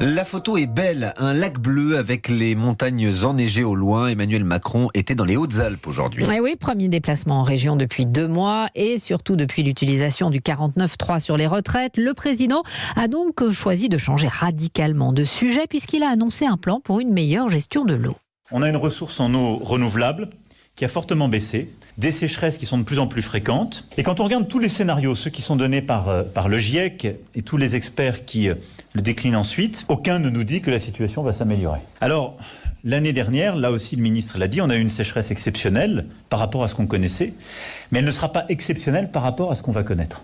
La photo est belle, un lac bleu avec les montagnes enneigées au loin. Emmanuel Macron était dans les Hautes-Alpes aujourd'hui. Et oui, premier déplacement en région depuis 2 mois et surtout depuis l'utilisation du 49.3 sur les retraites. Le président a donc choisi de changer radicalement de sujet puisqu'il a annoncé un plan pour une meilleure gestion de l'eau. On a une ressource en eau renouvelable qui a fortement baissé, des sécheresses qui sont de plus en plus fréquentes. Et quand on regarde tous les scénarios, ceux qui sont donnés par le GIEC et tous les experts qui le déclinent ensuite, aucun ne nous dit que la situation va s'améliorer. Alors, l'année dernière, là aussi le ministre l'a dit, on a eu une sécheresse exceptionnelle par rapport à ce qu'on connaissait, mais elle ne sera pas exceptionnelle par rapport à ce qu'on va connaître.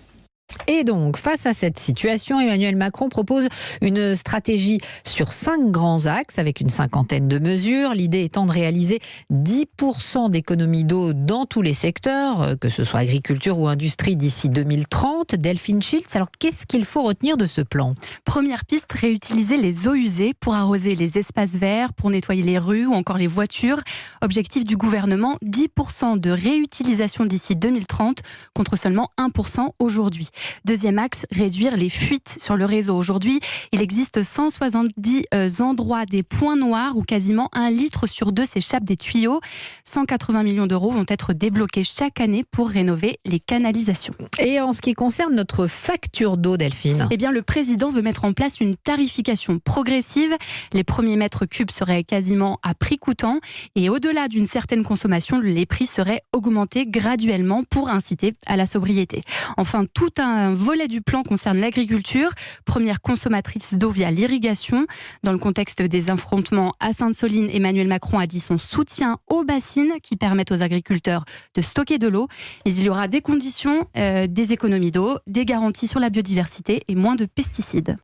Et donc, face à cette situation, Emmanuel Macron propose une stratégie sur 5 grands axes avec une 50aine de mesures. L'idée étant de réaliser 10% d'économie d'eau dans tous les secteurs, que ce soit agriculture ou industrie d'ici 2030. Delphine Schiltz, alors qu'est-ce qu'il faut retenir de ce plan ? Première piste, réutiliser les eaux usées pour arroser les espaces verts, pour nettoyer les rues ou encore les voitures. Objectif du gouvernement, 10% de réutilisation d'ici 2030 contre seulement 1% aujourd'hui. Deuxième axe, réduire les fuites sur le réseau. Aujourd'hui, il existe 170 endroits, des points noirs où quasiment 1 litre sur 2 s'échappe des tuyaux. 180 millions d'euros vont être débloqués chaque année pour rénover les canalisations. Et en ce qui concerne notre facture d'eau, Delphine ? Eh bien, le président veut mettre en place une tarification progressive. Les premiers mètres cubes seraient quasiment à prix coûtant et au-delà d'une certaine consommation, les prix seraient augmentés graduellement pour inciter à la sobriété. Enfin, tout un volet du plan concerne l'agriculture, première consommatrice d'eau via l'irrigation. Dans le contexte des affrontements à Sainte-Soline, Emmanuel Macron a dit son soutien aux bassines qui permettent aux agriculteurs de stocker de l'eau. Mais il y aura des conditions, des économies d'eau, des garanties sur la biodiversité et moins de pesticides.